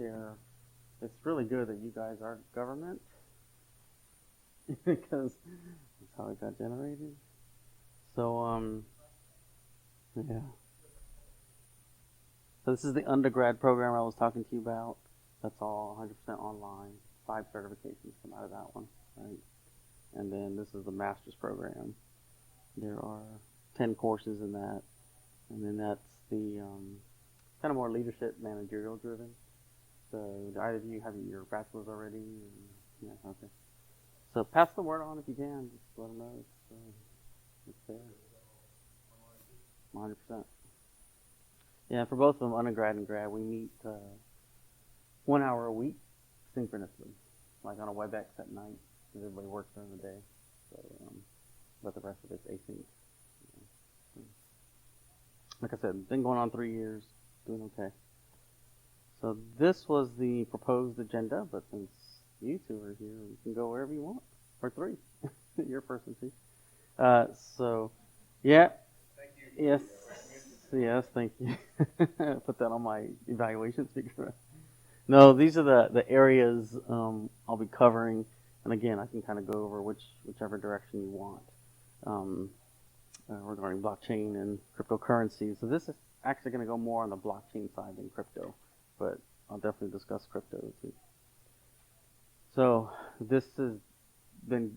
share. It's really good that you guys are government because that's how it got generated. So, yeah. So this is the undergrad program I was talking to you about. That's all 100% online. 5 certifications come out of that one, right? And then this is the master's program. There are 10 courses in that. And then that's the kind of more leadership, managerial driven. So do either of you have your bachelor's already? Yeah, okay. So pass the word on if you can. Just let them know it's there. 100%. Yeah, for both of them, undergrad and grad, we meet 1 hour a week synchronously, like on a WebEx at night, because everybody works during the day. So, but the rest of it's async. Like I said, been going on 3 years, doing okay. So this was the proposed agenda, but since you two are here, you can go wherever you want, or 3. Your person too. So, yeah. Thank you. Yes, thank you. Put that on my evaluation speaker. No, these are the areas I'll be covering, and again, I can kind of go over whichever direction you want regarding blockchain and cryptocurrency. So this is actually going to go more on the blockchain side than crypto, but I'll definitely discuss crypto too. So this has been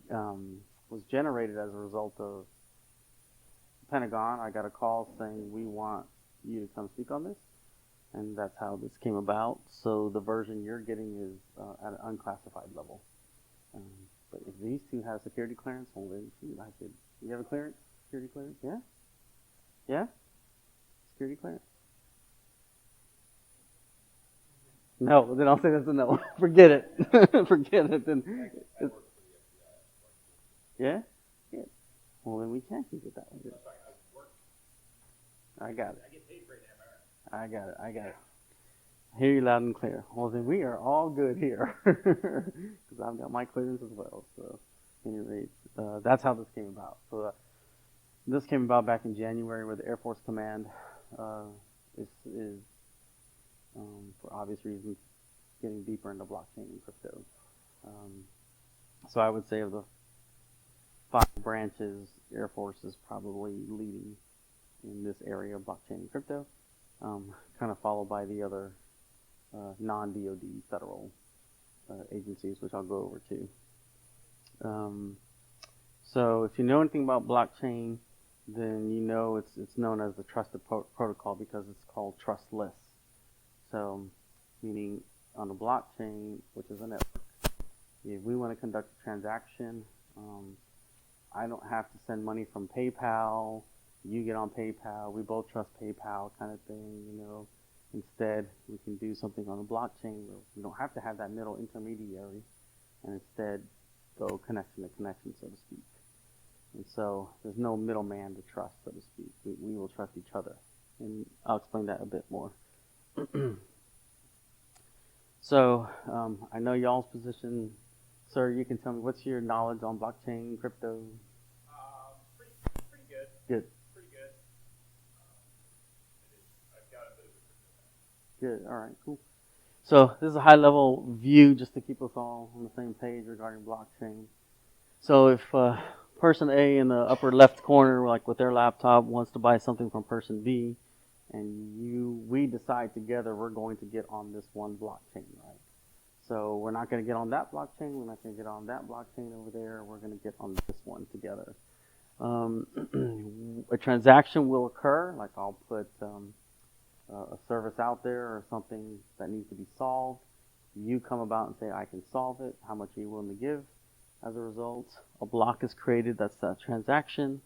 was generated as a result of Pentagon. I got a call saying we want you to come speak on this, and that's how this came about. So the version you're getting is at an unclassified level. But if these two have security clearance, well then shoot, I could. You have a clearance? Security clearance? Yeah? Yeah? Security clearance? No, then I'll say that's a no. Forget it. Forget it. Then. Yeah? Yeah. Well, then we can keep it that way. I got it. I got it. I hear you loud and clear. Well, then we are all good here. Because I've got my clearance as well. So, at any rate, that's how this came about. So, this came about back in January where the Air Force Command is for obvious reasons, getting deeper into blockchain and crypto. So I would say of the 5 branches, Air Force is probably leading in this area of blockchain and crypto, kind of followed by the other non-DoD federal agencies, which I'll go over too. So if you know anything about blockchain, then you know it's known as the trusted protocol because it's called trustless. So, meaning on a blockchain, which is a network, if we want to conduct a transaction, I don't have to send money from PayPal. You get on PayPal. We both trust PayPal, kind of thing. Instead, we can do something on a blockchain where we don't have to have that middle intermediary, and instead go connection to connection, so to speak. And so there's no middleman to trust, so to speak. We will trust each other, and I'll explain that a bit more. So I know y'all's position. Sir, you can tell me, what's your knowledge on blockchain, crypto? Pretty good. Good. Pretty good. I've got a bit of a crypto background. Good. All right, cool. So this is a high-level view just to keep us all on the same page regarding blockchain. So if person A in the upper left corner, like with their laptop, wants to buy something from person B, and we decide together we're going to get on this one blockchain, right? So we're not going to get on that blockchain, we're not going to get on that blockchain over there, we're going to get on this one together. A transaction will occur, like I'll put a service out there or something that needs to be solved. You come about and say, I can solve it, how much are you willing to give? As a result, a block is created, that's that transaction.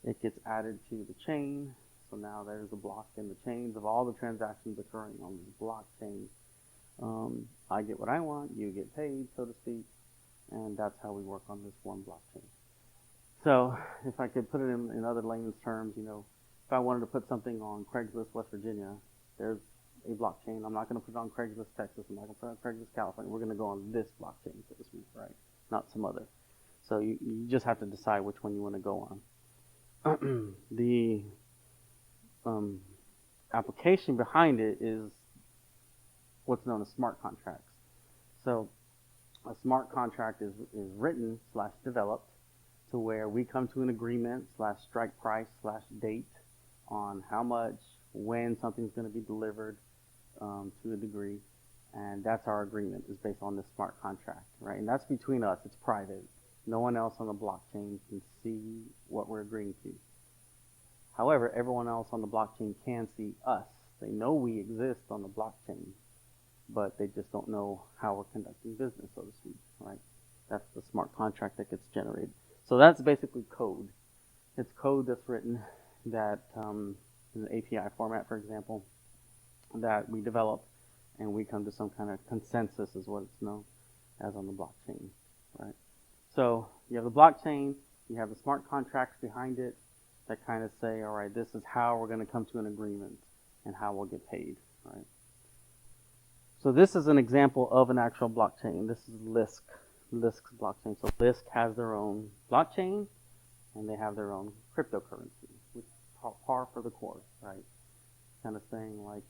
It gets added to the chain. So now there's a block in the chains of all the transactions occurring on this blockchain. I get what I want, you get paid, so to speak, and that's how we work on this one blockchain. So if I could put it in other layman's terms, if I wanted to put something on Craigslist, West Virginia, there's a blockchain. I'm not going to put it on Craigslist, Texas. I'm not going to put it on Craigslist, California. We're going to go on this blockchain, so to speak, right? Not some other. So you just have to decide which one you want to go on. The application behind it is what's known as smart contracts. So a smart contract is written / developed to where we come to an agreement / strike price / date on how much, when something's going to be delivered to a degree, and that's our agreement, is based on this smart contract, right? And that's between us. It's private. No one else on the blockchain can see what we're agreeing to. However, everyone else on the blockchain can see us. They know we exist on the blockchain, but they just don't know how we're conducting business, so to speak, right? That's the smart contract that gets generated. So that's basically code. It's code that's written that in an API format, for example, that we develop, and we come to some kind of consensus, is what it's known as on the blockchain, right? So you have the blockchain, you have the smart contracts behind it that kind of say, all right, this is how we're going to come to an agreement and how we'll get paid, right? So this is an example of an actual blockchain. This is Lisk's blockchain. So Lisk has their own blockchain, and they have their own cryptocurrency, which is par for the course, right? Kind of saying like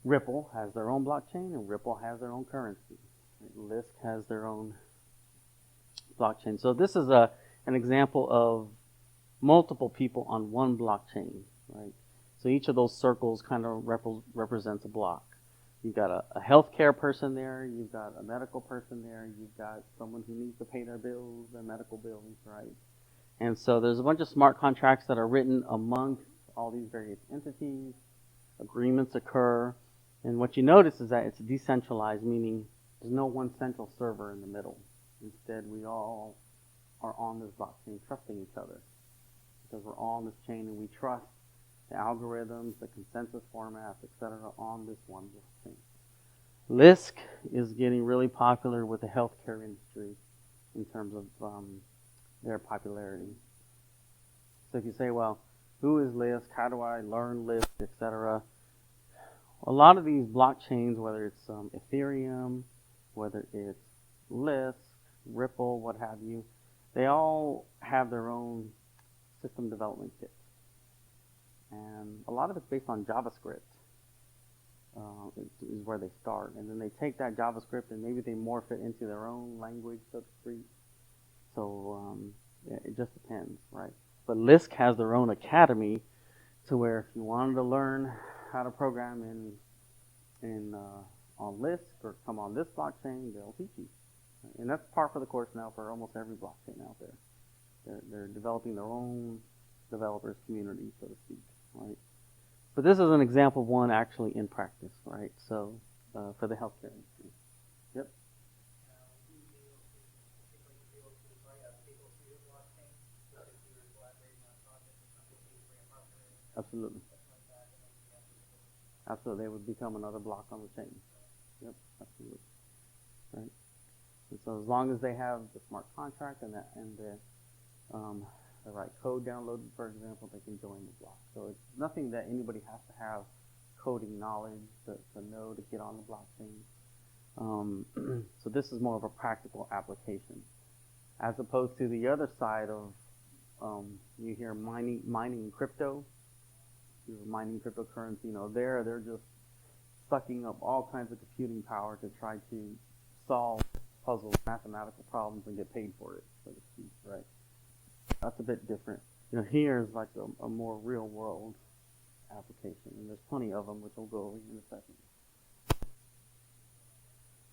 Ripple has their own blockchain, and Ripple has their own currency. Right? Lisk has their own blockchain. So this is an example of multiple people on one blockchain, right? So each of those circles kind of represents a block. You've got a healthcare person there, you've got a medical person there, you've got someone who needs to pay their bills, their medical bills, right? And so there's a bunch of smart contracts that are written amongst all these various entities. Agreements occur, and what you notice is that it's decentralized, meaning there's no one central server in the middle. Instead, we all are on this blockchain trusting each other, because we're all on this chain and we trust the algorithms, the consensus formats, etc. on this one blockchain. Lisk is getting really popular with the healthcare industry in terms of their popularity. So if you say, well, who is Lisk? How do I learn Lisk, etc.? A lot of these blockchains, whether it's Ethereum, whether it's Lisk, Ripple, what have you, they all have their own system development kit. And a lot of it's based on JavaScript, is where they start. And then they take that JavaScript and maybe they morph it into their own language, so to speak. So it just depends, right? But Lisk has their own academy, to where if you wanted to learn how to program on Lisk or come on this blockchain, they'll teach you. And that's par for the course now for almost every blockchain out there. They're developing their own developers community, so to speak, right? But this is an example of one actually in practice, right? So for the healthcare industry. Yep. Absolutely. Absolutely, they would become another block on the chain. Yep, absolutely. Right. And so as long as they have the smart contract and the right code downloaded, for example, they can join the block. So it's nothing that anybody has to have coding knowledge to know to get on the blockchain. So this is more of a practical application, as opposed to the other side of you hear mining crypto. You're mining cryptocurrency. You know, they're just sucking up all kinds of computing power to try to solve puzzles, mathematical problems, and get paid for it, so to speak, right? That's a bit different. You know, here's like a more real world application, and there's plenty of them, which we'll go over in a second.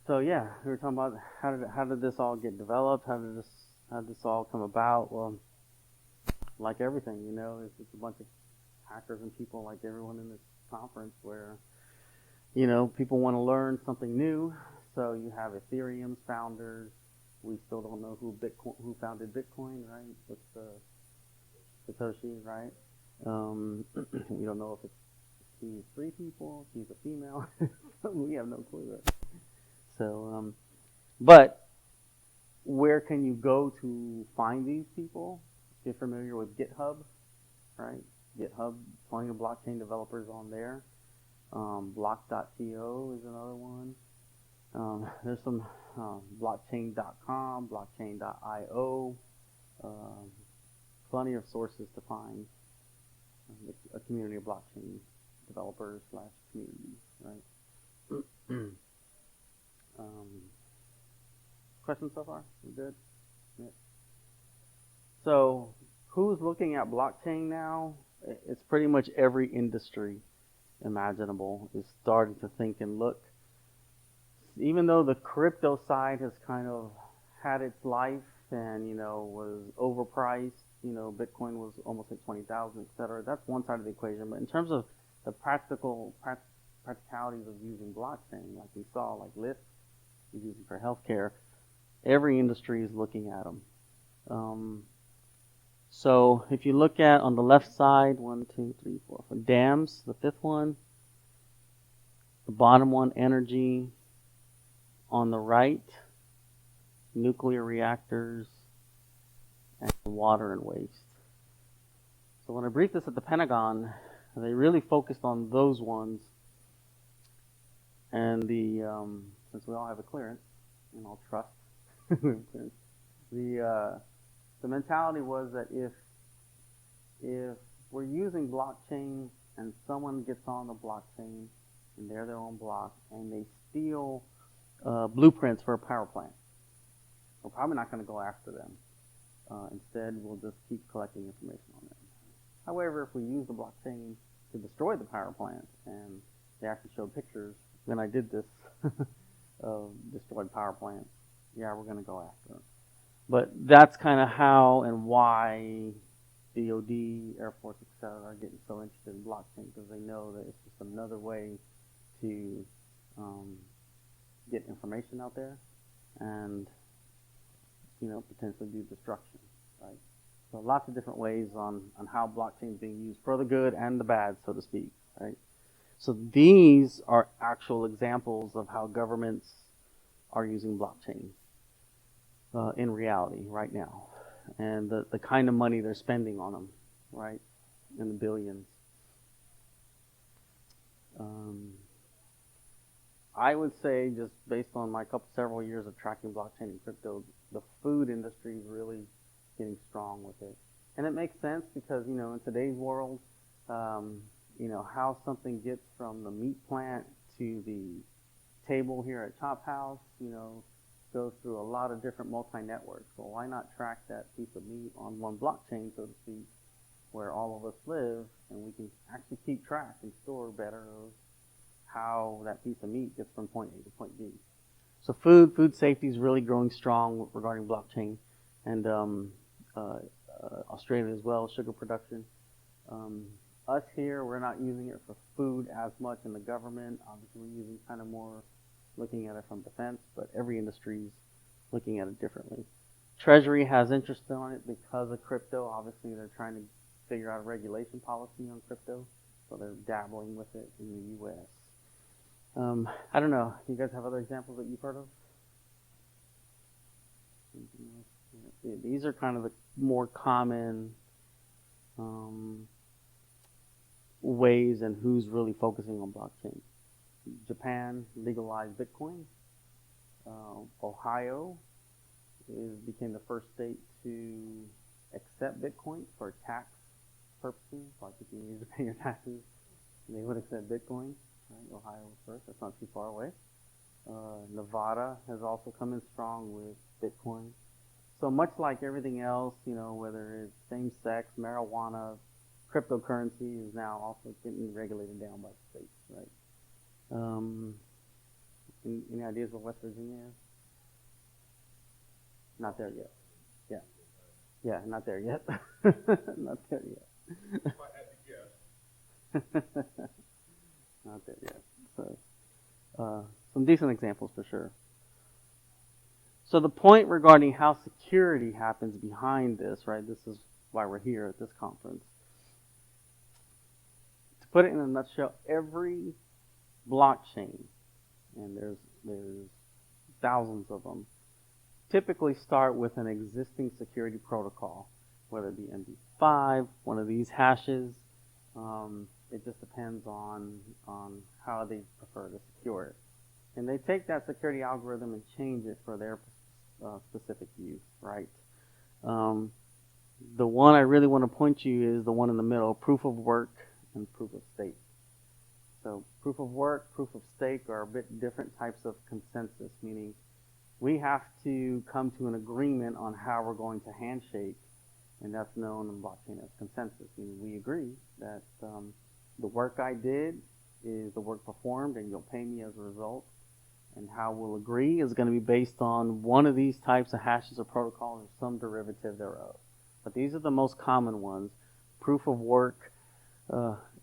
So yeah, we were talking about how did this all get developed? How did this all come about? Well, like everything, you know, it's just a bunch of hackers and people like everyone in this conference, where, you know, people want to learn something new. So you have Ethereum's founders. We still don't know who founded Bitcoin, right? It's Satoshi, right? We don't know if he's three people, if he's a female. We have no clue, right? So, but where can you go to find these people? If you're familiar with GitHub, right? GitHub, plenty of blockchain developers on there. Block.to is another one. There's some blockchain.com, blockchain.io, plenty of sources to find a community of blockchain developers /communities, right? Questions so far? You good? Yeah. So, who's looking at blockchain now? It's pretty much every industry imaginable is starting to think and look. Even though the crypto side has kind of had its life and was overpriced, Bitcoin was almost at 20,000, etc. That's one side of the equation. But in terms of the practicalities of using blockchain, like we saw, like Lyft is using for healthcare, every industry is looking at them. So if you look at on the left side, 1, 2, 3, 4, for dams, the fifth one, the bottom one, energy. On the right, nuclear reactors, and water and waste. So when I briefed this at the Pentagon, they really focused on those ones. And since we all have a clearance, and I'll trust, the mentality was that if we're using blockchain and someone gets on the blockchain and they're their own block and they steal blueprints for a power plant, we're probably not going to go after them. Instead, we'll just keep collecting information on them. However, if we use the blockchain to destroy the power plant, and they actually showed pictures when I did this of destroyed power plants, yeah, we're going to go after them. But that's kind of how and why DOD, Air Force, etc. are getting so interested in blockchain, because they know that it's just another way to get information out there and potentially do destruction, right? So lots of different ways on how blockchain is being used for the good and the bad, so to speak, right? So these are actual examples of how governments are using blockchain in reality right now, and the kind of money they're spending on them, right, in the billions. I would say, just based on my several years of tracking blockchain and crypto, the food industry is really getting strong with it. And it makes sense because, in today's world, how something gets from the meat plant to the table here at Chop House, goes through a lot of different multi-networks. So why not track that piece of meat on one blockchain, so to speak, where all of us live, and we can actually keep track and store better of how that piece of meat gets from point A to point B. So food safety is really growing strong regarding blockchain, and Australia as well, sugar production. Us here, we're not using it for food as much in the government. Obviously, we're using kind of more looking at it from defense, but every industry is looking at it differently. Treasury has interest on it because of crypto. Obviously, they're trying to figure out a regulation policy on crypto, so they're dabbling with it in the U.S. I don't know. You guys have other examples that you've heard of? These are kind of the more common ways and who's really focusing on blockchain. Japan legalized Bitcoin. Ohio became the first state to accept Bitcoin for tax purposes. Like if you need to pay your taxes, they would accept Bitcoin. Right? Ohio was first. That's not too far away. Nevada has also come in strong with Bitcoin. So much like everything else, whether it's same-sex, marijuana, cryptocurrency is now also getting regulated down by the states, right? Any ideas what West Virginia is? Not there yet. Yeah, not there yet. Not there yet. If I had to guess. Not there yet. So, some decent examples for sure. So the point regarding how security happens behind this, right? This is why we're here at this conference. To put it in a nutshell, every blockchain, and there's thousands of them, typically start with an existing security protocol, whether it be MD5, one of these hashes. It just depends on how they prefer to secure it. And they take that security algorithm and change it for their specific use, right? The one I really want to point to you is the one in the middle, proof of work and proof of stake. So proof of work, proof of stake are a bit different types of consensus, meaning we have to come to an agreement on how we're going to handshake, and that's known in blockchain as consensus, meaning we agree that the work I did is the work performed and you'll pay me as a result. And how we'll agree is going to be based on one of these types of hashes or protocols or some derivative thereof. But these are the most common ones. Proof of work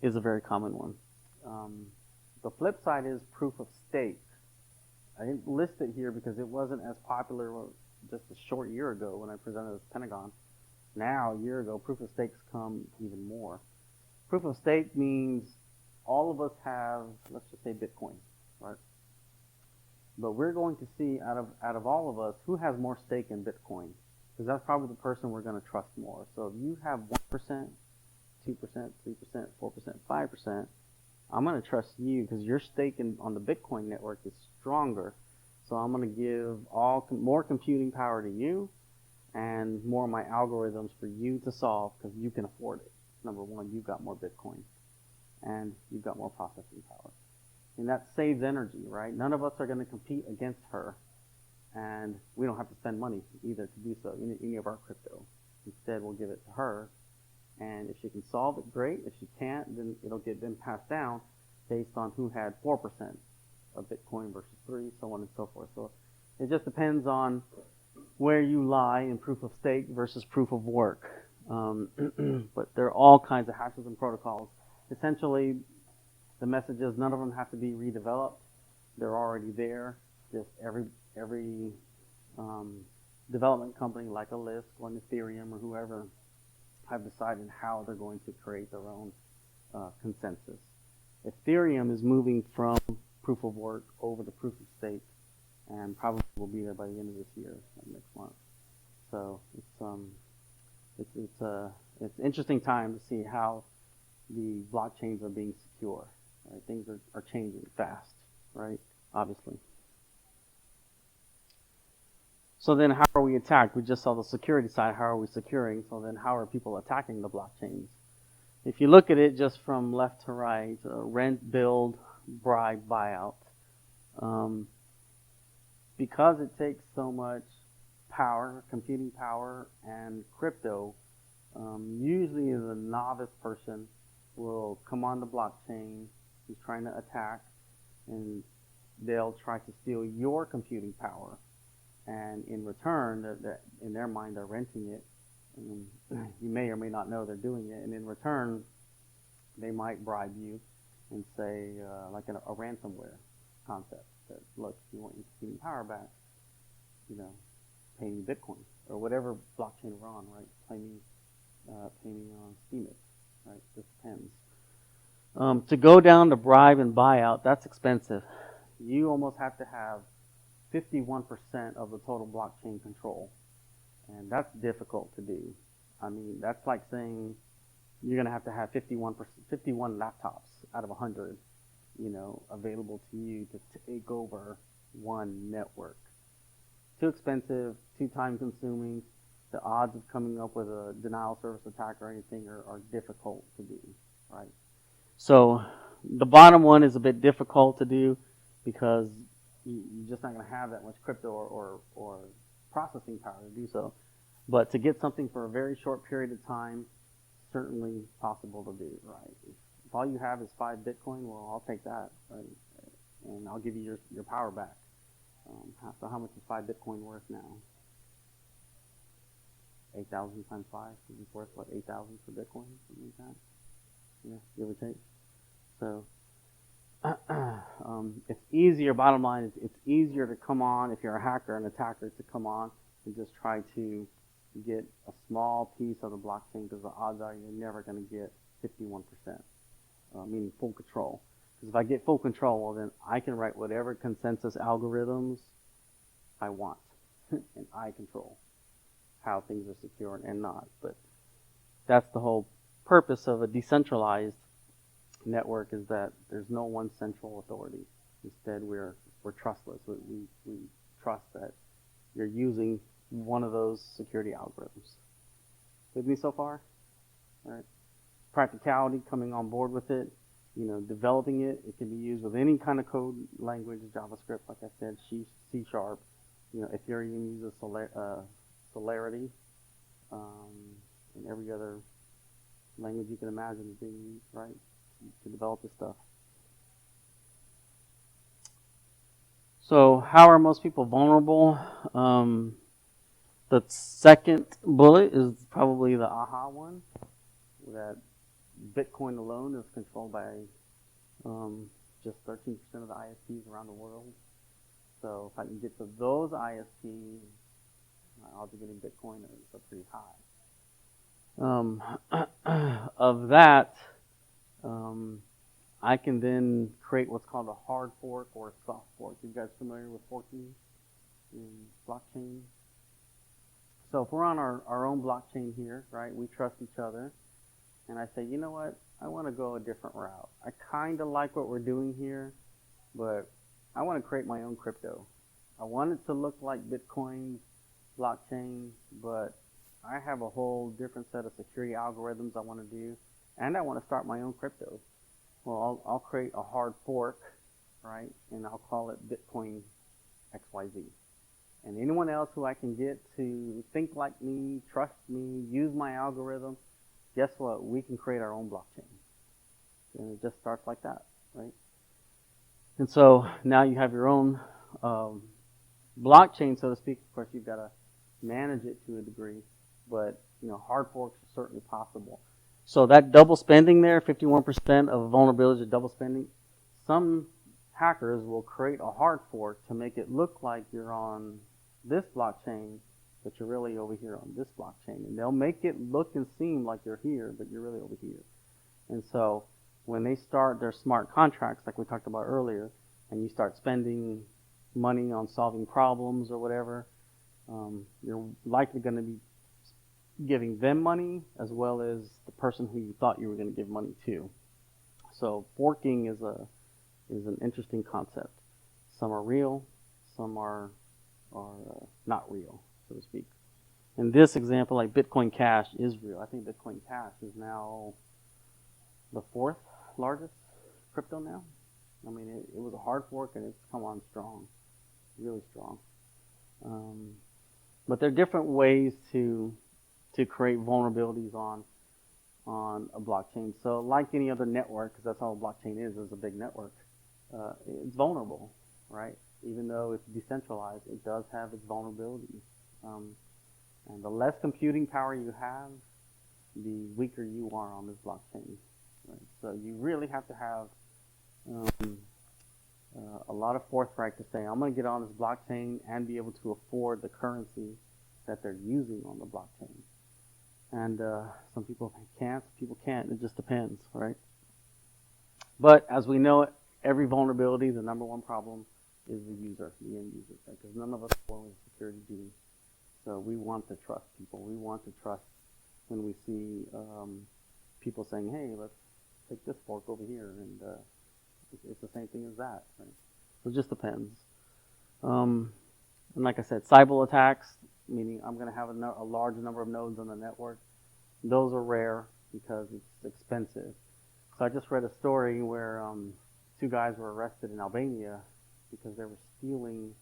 is a very common one. The flip side is proof of stake. I didn't list it here because it wasn't as popular just a short year ago when I presented at Pentagon. Now, a year ago, proof of stakes come even more. Proof of stake means all of us have, let's just say Bitcoin, right? But we're going to see out of all of us who has more stake in Bitcoin, because that's probably the person we're going to trust more. So if you have 1%, 2%, 3%, 4%, 5%, I'm going to trust you because your stake on the Bitcoin network is stronger. So I'm going to give more computing power to you and more of my algorithms for you to solve because you can afford it. Number one, you've got more Bitcoin and you've got more processing power. And that saves energy, right? None of us are going to compete against her, and we don't have to spend money either to do so, any of our crypto. Instead, we'll give it to her, and if she can solve it, great. If she can't, then it'll get then passed down based on who had 4% of Bitcoin versus 3, so on and so forth. So it just depends on where you lie in proof of stake versus proof of work. But there are all kinds of hashes and protocols. Essentially, the message is none of them have to be redeveloped. They're already there. Just every development company like a Lisk or an Ethereum or whoever have decided how they're going to create their own consensus. Ethereum is moving from proof of work over to proof of stake, and probably will be there by the end of this year, next month. So it's an interesting time to see how the blockchains are being secure. Right? Things are changing fast, right? Obviously. So then how are we attacked? We just saw the security side. How are we securing? So then how are people attacking the blockchains? If you look at it just from left to right, rent, build, bribe, buyout. Because it takes so much power, computing power, and crypto, usually the novice person will come on the blockchain who's trying to attack, and they'll try to steal your computing power. And in return, that in their mind, they're renting it. And you may or may not know they're doing it. And in return, they might bribe you and say, like a ransomware concept, that look, if you want your computing power back, pay me Bitcoin or whatever blockchain we're on, right? Pay me on Steemit, right? Just depends. To go down to bribe and buyout, that's expensive. You almost have to have 51% of the total blockchain control, and that's difficult to do. I mean, that's like saying you're going to have 51 laptops out of 100, available to you to take over one network. Too expensive, too time consuming. The odds of coming up with a denial of service attack or anything are difficult to do, right? So the bottom one is a bit difficult to do because you're just not going to have that much crypto or processing power to do so. But to get something for a very short period of time, certainly possible to do, right? If all you have is 5 Bitcoin, well, I'll take that, right? And I'll give you your power back. So how much is 5 Bitcoin worth now? 8,000 times 5 is worth, what, 8,000 for Bitcoin? Something like that? Yeah, give or take. So it's easier, bottom line is it's easier to come on, if you're a hacker, an attacker, to come on and just try to get a small piece of the blockchain, because the odds are you're never going to get 51%, meaning full control. Because if I get full control, well then I can write whatever consensus algorithms I want, and I control how things are secure and not. But that's the whole purpose of a decentralized network, is that there's no one central authority. Instead, we're trustless. We trust that you're using one of those security algorithms. With me so far? All right. Practicality, coming on board with it. developing it. It can be used with any kind of code language, JavaScript, like I said, C Sharp. Ethereum uses Solidity, and every other language you can imagine is being used, right, to develop this stuff. So how are most people vulnerable? The second bullet is probably the aha one, that Bitcoin alone is controlled by just 13% of the ISPs around the world. So if I can get to those ISPs, my odds of getting Bitcoin are pretty high. Of that, I can then create what's called a hard fork or a soft fork. You guys familiar with forking in blockchain? So if we're on our own blockchain here, right, we trust each other, and I say, you know what, I want to go a different route. I kind of like what we're doing here, but I want to create my own crypto. I want it to look like Bitcoin's blockchain, but I have a whole different set of security algorithms I want to do, and I want to start my own crypto. Well, I'll create a hard fork, right, and I'll call it Bitcoin XYZ. And anyone else who I can get to think like me, trust me, use my algorithm, guess what? We can create our own blockchain. And it just starts like that, right? And so now you have your own blockchain, so to speak. Of course, you've got to manage it to a degree, but hard forks are certainly possible. So that double spending there, 51% of vulnerabilities are double spending. Some hackers will create a hard fork to make it look like you're on this blockchain, but you're really over here on this blockchain. And they'll make it look and seem like you're here, but you're really over here. And so when they start their smart contracts, like we talked about earlier, and you start spending money on solving problems or whatever, you're likely going to be giving them money as well as the person who you thought you were going to give money to. So forking is an interesting concept. Some are real, some are not real, so to speak. In this example, like Bitcoin Cash is real. I think Bitcoin Cash is now the 4th largest crypto now. I mean, it was a hard fork and it's come on strong, really strong. But there are different ways to create vulnerabilities on a blockchain. So like any other network, because that's all a blockchain is a big network, it's vulnerable, right? Even though it's decentralized, it does have its vulnerabilities. And the less computing power you have, the weaker you are on this blockchain. Right? So you really have to have a lot of forthright to say, I'm going to get on this blockchain and be able to afford the currency that they're using on the blockchain. And some people can't, some people can't. It just depends, right? But as we know, every vulnerability, the number one problem is the user, the end user, right? Because none of us are born with a security genie. So we want to trust people. We want to trust when we see people saying, hey, let's take this fork over here. And it's the same thing as that, right? So it just depends. And like I said, cyber attacks, meaning I'm going to have a large number of nodes on the network. Those are rare because it's expensive. So I just read a story where 2 guys were arrested in Albania because they were stealing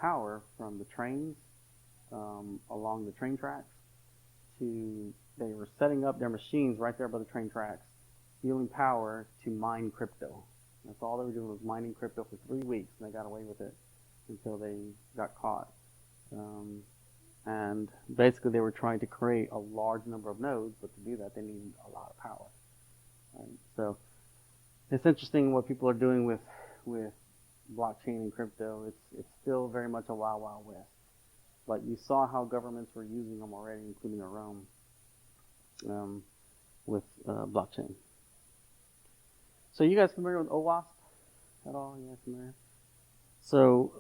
power from the trains along the train tracks. They were setting up their machines right there by the train tracks, stealing power to mine crypto. That's all they were doing was mining crypto for 3 weeks, and they got away with it until they got caught. And basically they were trying to create a large number of nodes, but to do that they needed a lot of power. Right? So it's interesting what people are doing with blockchain and crypto. It's still very much a wild, wild west. But you saw how governments were using them already, including our own, with blockchain. So you guys familiar with OWASP at all? You guys familiar? So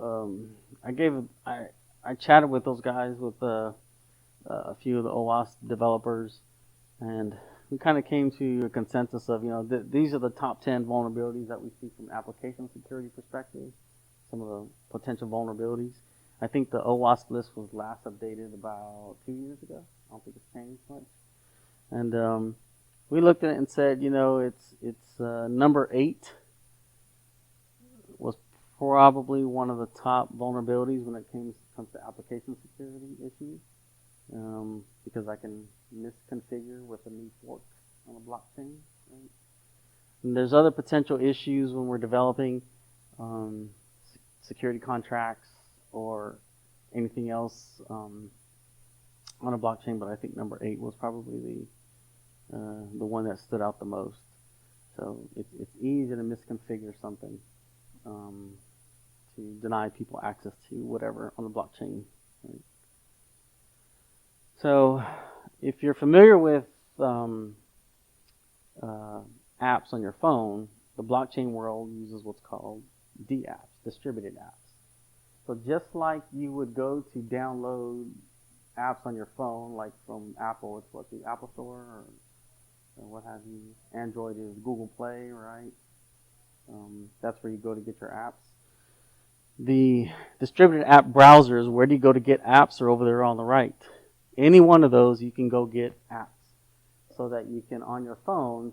I chatted with those guys, with a few of the OWASP developers, and we kind of came to a consensus of, these are the top 10 vulnerabilities that we see from application security perspective, some of the potential vulnerabilities. I think the OWASP list was last updated about 2 years ago. I don't think it's changed much. And we looked at it and said, it's number 8 was probably one of the top vulnerabilities when it comes to application security issues, because I can misconfigure with a new fork on a blockchain. Right? And there's other potential issues when we're developing security contracts or anything else on a blockchain, but I think number 8 was probably the one that stood out the most. So it's easy to misconfigure something to deny people access to whatever on the blockchain. Right? So if you're familiar with apps on your phone, the blockchain world uses what's called dapps, distributed apps. So just like you would go to download apps on your phone, like from Apple, it's what, the Apple Store, or what have you. Android is Google Play, right? That's where you go to get your apps. The distributed app browsers, where do you go to get apps, are over there on the right. Any one of those, you can go get apps so that you can, on your phone,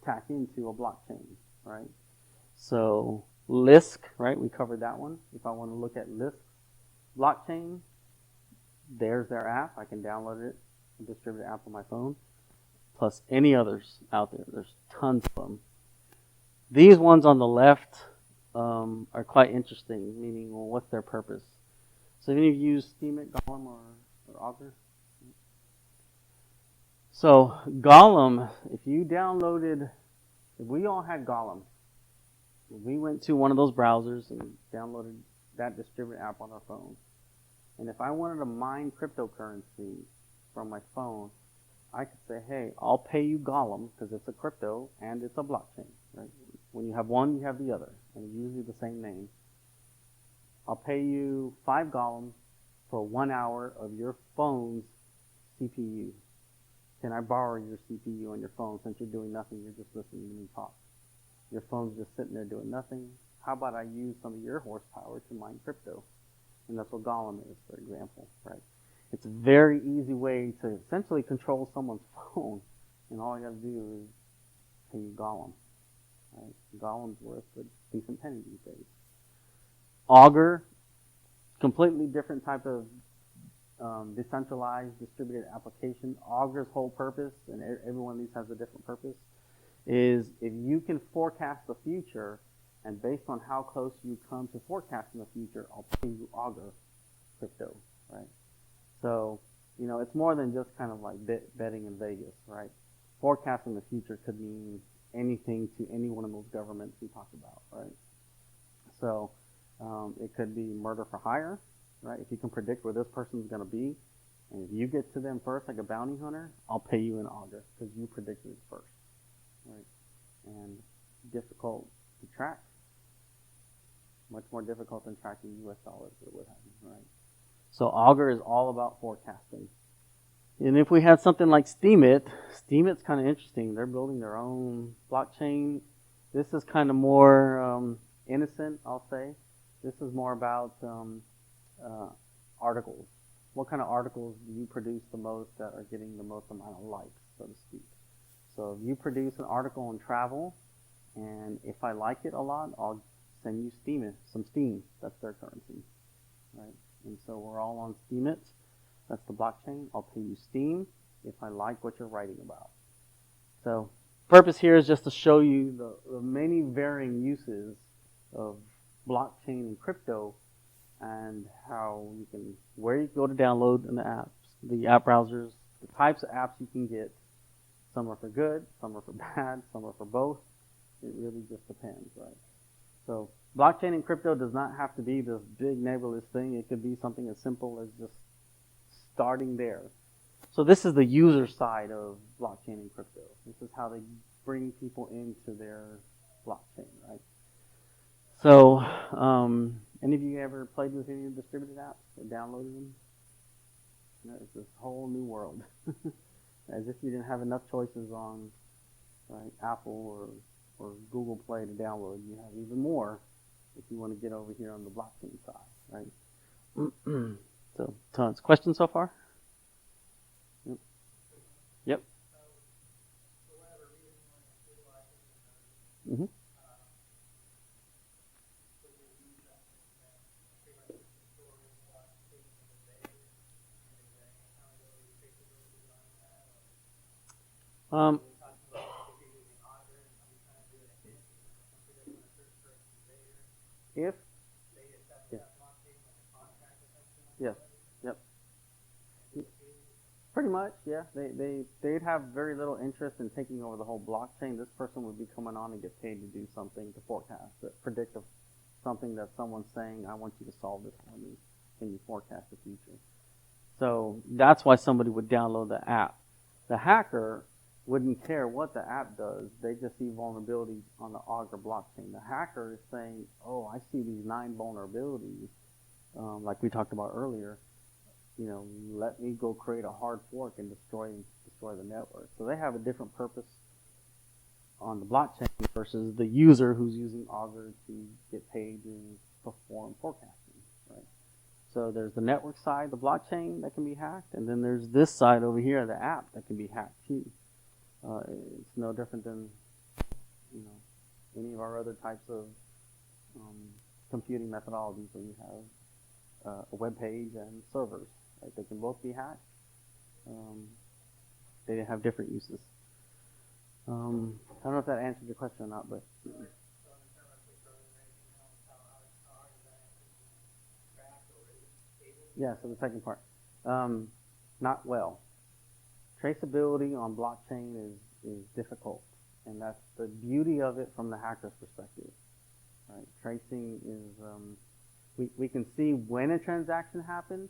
tack into a blockchain, right? So Lisk, right? We covered that one. If I want to look at Lisk blockchain, there's their app. I can download it, a distributed app on my phone, plus any others out there. There's tons of them. These ones on the left are quite interesting, meaning, well, what's their purpose? So have any of you used Steemit, Golem, or Augur? So Golem, if we all had Golem, we went to one of those browsers and downloaded that distributed app on our phone. And if I wanted to mine cryptocurrency from my phone, I could say, hey, I'll pay you Golem, because it's a crypto and it's a blockchain, right? When you have one, you have the other, and it's usually the same name. I'll pay you 5 Golem for 1 hour of your phone's CPU. Can I borrow your CPU on your phone? Since you're doing nothing, you're just listening to me talk. Your phone's just sitting there doing nothing. How about I use some of your horsepower to mine crypto? And that's what Golem is, for example, right? It's a very easy way to essentially control someone's phone, and all you got to do is pay you Golem. Right? Golem's worth a decent penny these days. Augur, completely different type of decentralized distributed application. Augur's whole purpose, and every one of these has a different purpose, is if you can forecast the future, and based on how close you come to forecasting the future, I'll pay you Augur crypto, right? So, it's more than just kind of like betting in Vegas, right? Forecasting the future could mean anything to any one of those governments we talked about, right? So, it could be murder for hire, right? If you can predict where this person's going to be, and if you get to them first, like a bounty hunter, I'll pay you in Augur because you predicted it first, right? And difficult to track, much more difficult than tracking U.S. dollars or what have you, right? So Augur is all about forecasting. And if we had something like Steemit's kind of interesting. They're building their own blockchain. This is kind of more innocent, I'll say. This is more about articles. What kind of articles do you produce the most that are getting the most amount of likes, so to speak? So if you produce an article on travel, and if I like it a lot, I'll send you some Steam. That's their currency, right? And so we're all on Steemit. That's the blockchain. I'll pay you Steam if I like what you're writing about. So purpose here is just to show you the many varying uses of blockchain and crypto, and how where you go to download in the apps, the app browsers, the types of apps you can get. Some are for good, some are for bad, some are for both. It really just depends, right? So blockchain and crypto does not have to be this big nebulous thing. It could be something as simple as just starting there. So this is the user side of blockchain and crypto. This is how they bring people into their blockchain, right? So, any of you ever played with any distributed apps or downloaded them? It's this whole new world. As if you didn't have enough choices on, right, Apple or Google Play to download. You have even more if you want to get over here on the blockchain side, right? So, tons. Questions so far? Yep. To elaborate Mm-hmm. Um, if yeah. Yes. Yep. Pretty much, yeah. They'd have very little interest in taking over the whole blockchain. This person would be coming on and get paid to do something to forecast, to predict something that someone's saying, I want you to solve this for me. Can you forecast the future? So that's why somebody would download the app. The hacker wouldn't care what the app does. They just see vulnerabilities on the Augur blockchain. The hacker is saying, oh, I see these 9 vulnerabilities, like we talked about earlier. You know, let me go create a hard fork and destroy the network. So they have a different purpose on the blockchain versus the user who's using Augur to get paid to perform forecasting, right? So there's the network side, the blockchain that can be hacked, and then there's this side over here, the app that can be hacked too. It's no different than, you know, any of our other types of computing methodologies where you have a web page and servers. Right? They can both be hacked. They have different uses. I don't know if that answered your question or not, but yeah. So the second part, not well. Traceability on blockchain is difficult, and that's the beauty of it from the hacker's perspective. Right? Tracing is we can see when a transaction happened.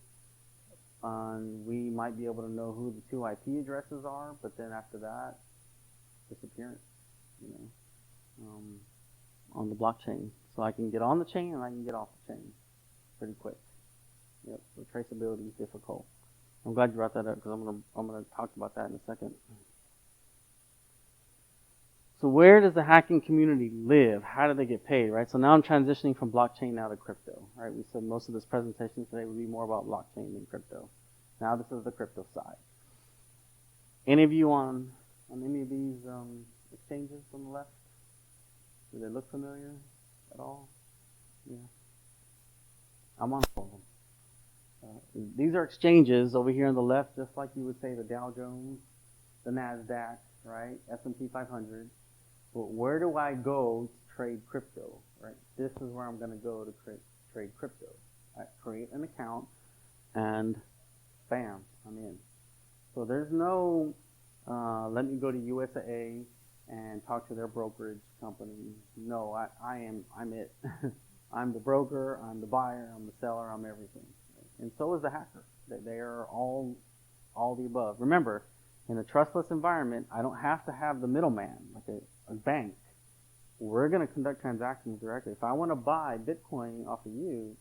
We might be able to know who the 2 IP addresses are, but then after that, disappearance, you know, on the blockchain. So I can get on the chain and I can get off the chain pretty quick. Yep. So traceability is difficult. I'm glad you brought that up because I'm gonna talk about that in a second. So where does the hacking community live? How do they get paid, right? So now I'm transitioning from blockchain now to crypto, right? We said most of this presentation today would be more about blockchain than crypto. Now this is the crypto side. Any of you on any of these exchanges on the left? Do they look familiar at all? Yeah. I'm on all of them. These are exchanges over here on the left, just like you would say the Dow Jones, the NASDAQ, right? S&P 500. But where do I go to trade crypto, right? This is where I'm going to go to trade crypto. I create an account, and bam, I'm in. So there's no, let me go to USA and talk to their brokerage company. No, I'm it. I'm the broker, I'm the buyer, I'm the seller, I'm everything. And so is the hacker. They are all the above. Remember, in a trustless environment, I don't have to have the middleman, like a bank. We're going to conduct transactions directly. If I want to buy Bitcoin off of you,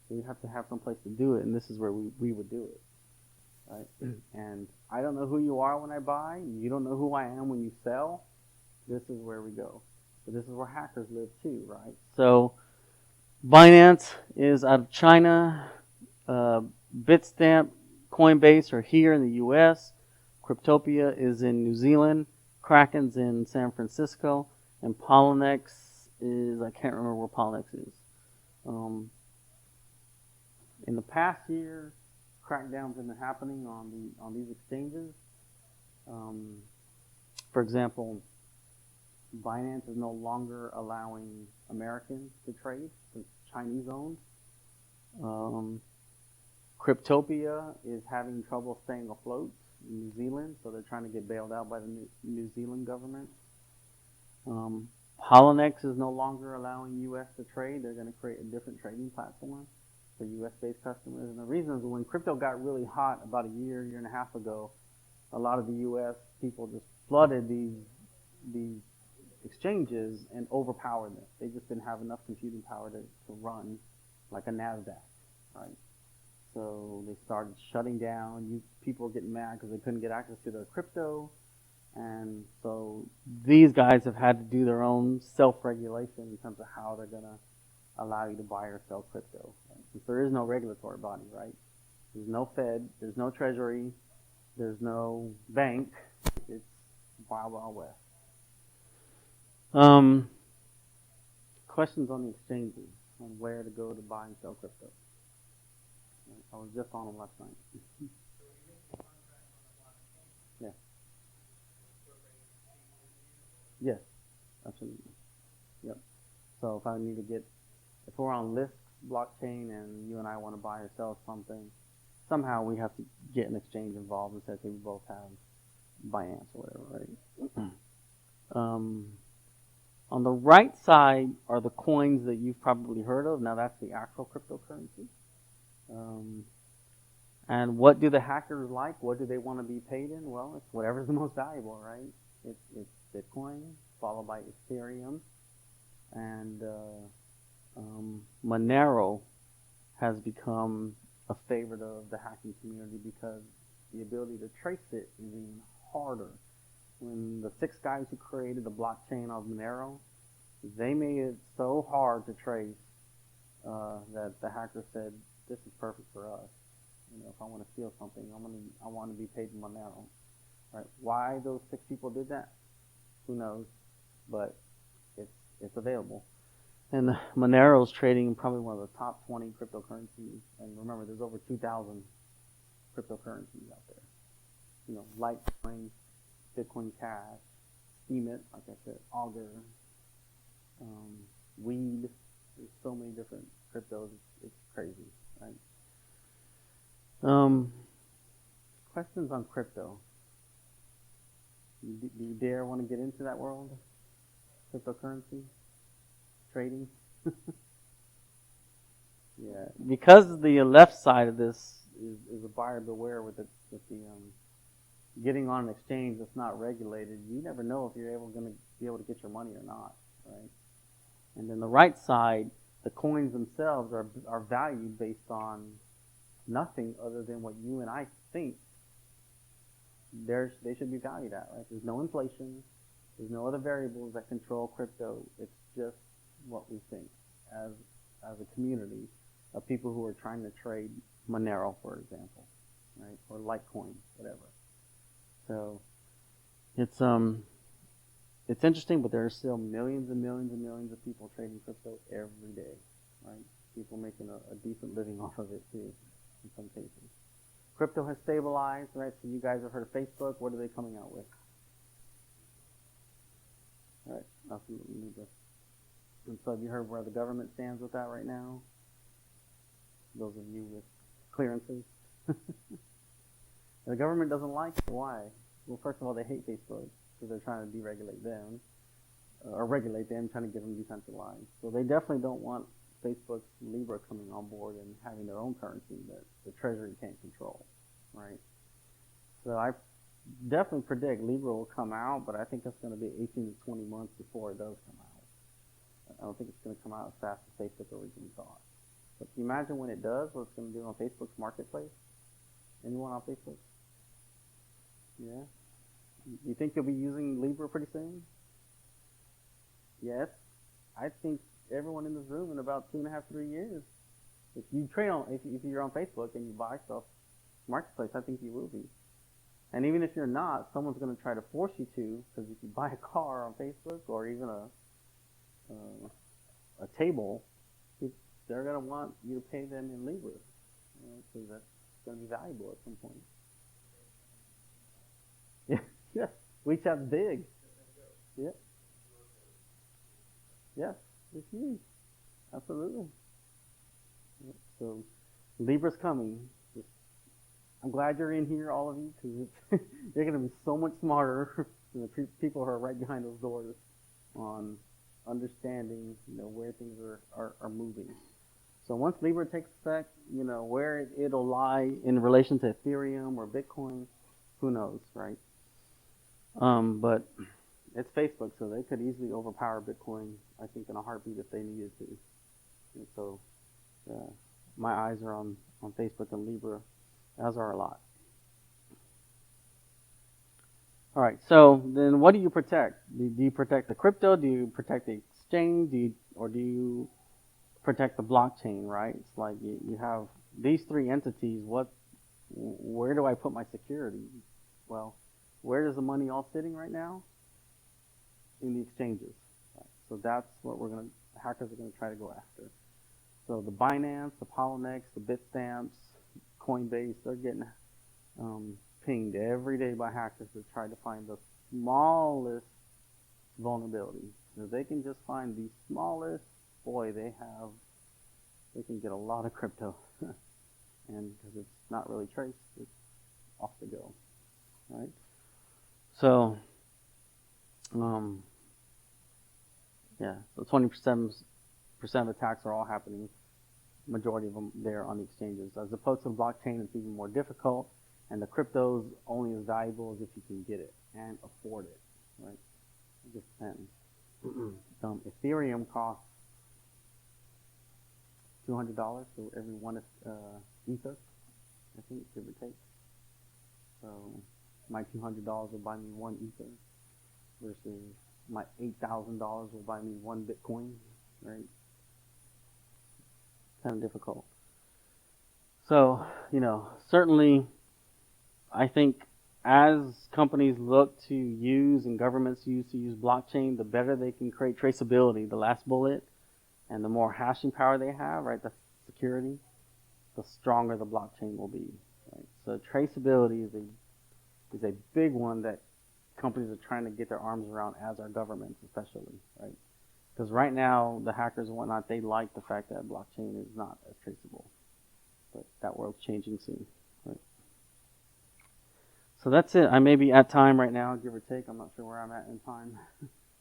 we have to have some place to do it, and this is where we would do it. Right? And I don't know who you are when I buy. You don't know who I am when you sell. This is where we go. But this is where hackers live too, right? So Binance is out of China. Bitstamp, Coinbase are here in the U.S. Cryptopia is in New Zealand. Kraken's in San Francisco. And Polynex is, I can't remember where Polynex is. In the past year, crackdowns have been happening on these exchanges. For example, Binance is no longer allowing Americans to trade. It's Chinese owned. Cryptopia is having trouble staying afloat in New Zealand, so they're trying to get bailed out by the New Zealand government. Polynex is no longer allowing U.S. to trade. They're going to create a different trading platform for U.S.-based customers. And the reason is when crypto got really hot about a year and a half ago, a lot of the U.S. people just flooded these exchanges and overpowered them. They just didn't have enough computing power to run like a NASDAQ, right? So they started shutting down. People were getting mad because they couldn't get access to their crypto. And so these guys have had to do their own self-regulation in terms of how they're going to allow you to buy or sell crypto. Right? Since there is no regulatory body, right? There's no Fed, there's no Treasury, there's no bank. It's Wild Wild West. questions on the exchanges, on where to go to buy and sell crypto? I was just on them last night. Yeah. Yes, absolutely. Yep. So if I need to if we're on Lisk blockchain and you and I want to buy or sell something, somehow we have to get an exchange involved and say, okay, we both have Binance or whatever, right? On the right side are the coins that you've probably heard of. Now that's the actual cryptocurrency. And what do the hackers like? What do they want to be paid in? Well, it's whatever's the most valuable, right? It's Bitcoin, followed by Ethereum, and Monero has become a favorite of the hacking community because the ability to trace it is even harder. When the 6 guys who created the blockchain of Monero, they made it so hard to trace that the hacker said, "This is perfect for us. You know, if I want to steal something, I want to be paid in Monero." Right? Why those 6 people did that? Who knows? But it's available. And Monero's trading probably one of the top 20 cryptocurrencies. And remember, there's over 2,000 cryptocurrencies out there. You know, Litecoin, Bitcoin Cash, Steemit, like I said, Augur, Weed. There's so many different cryptos. It's crazy, right? Questions on crypto? Do you dare want to get into that world? Cryptocurrency? Trading? Yeah, because the left side of this is a buyer beware with the getting on an exchange that's not regulated. You never know if you're going to be able to get your money or not, right? And then the right side, the coins themselves are valued based on nothing other than what you and I think they should be valued at, right? There's no inflation. There's no other variables that control crypto. It's just what we think as a community of people who are trying to trade Monero, for example, right? Or Litecoin, whatever. So it's interesting, but there are still millions and millions and millions of people trading crypto every day, right? People making a decent living off of it too, in some cases. Crypto has stabilized, right? So you guys have heard of Facebook. What are they coming out with? All right, absolutely. And so have you heard where the government stands with that right now? Those of you with clearances. The government doesn't like it. Why? Well, first of all, they hate Facebook because they're trying to deregulate them, or regulate them, trying to get them decentralized. So they definitely don't want Facebook's Libra coming on board and having their own currency that the Treasury can't control, right? So I definitely predict Libra will come out, but I think it's going to be 18 to 20 months before it does come out. I don't think it's going to come out as fast as Facebook originally thought. But can you imagine when it does, what it's going to do on Facebook's marketplace? Anyone on Facebook? Yeah? You think you'll be using Libra pretty soon? Yes? I think everyone in this room in about 2.5, 3 years. If you trade on, if you're on Facebook and you buy stuff marketplace, I think you will be. And even if you're not, someone's going to try to force you to, because if you buy a car on Facebook or even a table, they're going to want you to pay them in Libra, because that's going to be valuable at some point. Yeah, yes. WeChat's big. Yeah. Yes, it's huge. Absolutely. Yeah. So Libra's coming. I'm glad you're in here, all of you, because you're going to be so much smarter than the people who are right behind those doors on understanding, where things are moving. So once Libra takes effect, where it'll lie in relation to Ethereum or Bitcoin, who knows, right? But it's Facebook, so they could easily overpower Bitcoin, I think, in a heartbeat if they needed to. And so my eyes are on Facebook and Libra, as are a lot. All right, so then what do you protect? Do you protect the crypto? Do you protect the exchange? Or do you protect the blockchain, right? It's like you have these 3 entities. Where do I put my security? Well, where is the money all sitting right now? In the exchanges. Right? So that's what we're going to the hackers are going to try to go after. So the Binance, the Poloniex, the Bitstamps, Coinbase, they're getting pinged every day by hackers to try to find the smallest vulnerability. If they can just find the smallest, boy, they can get a lot of crypto. And because it's not really traced, it's off the go, right? So, yeah, so 20% of attacks are all happening, majority of them there on the exchanges. As opposed to the blockchain, it's even more difficult, and the crypto is only as valuable as if you can get it and afford it, right? It just depends. Ethereum costs $200 for every one ether, I think, give or take. So my $200 will buy me one ether versus my $8,000 will buy me one Bitcoin, right? Kind of difficult. So, certainly I think as companies look to use and governments use blockchain, the better they can create traceability, the last bullet, and the more hashing power they have, right, the security, the stronger the blockchain will be, right? So traceability is a big one that companies are trying to get their arms around, as are governments especially, right? Because right now, the hackers and whatnot, they like the fact that blockchain is not as traceable. But that world's changing soon, right? So that's it. I may be at time right now, give or take. I'm not sure where I'm at in time.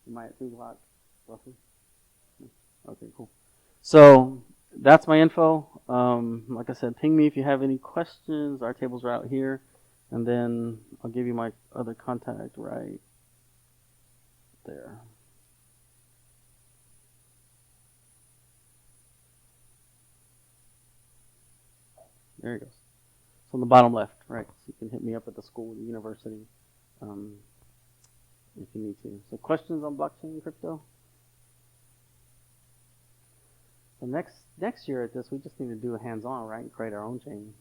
Am I at 2 o'clock, roughly? Okay, cool. So that's my info. Like I said, ping me if you have any questions. Our tables are out here. And then I'll give you my other contact right there. There it goes. So on the bottom left, right? So you can hit me up at the school, the university, if you need to. So questions on blockchain and crypto? So next year at this, we just need to do a hands-on, right? And create our own chain.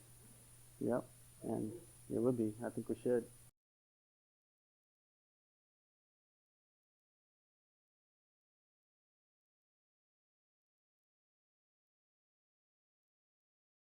Yep. And it would be. I think we should.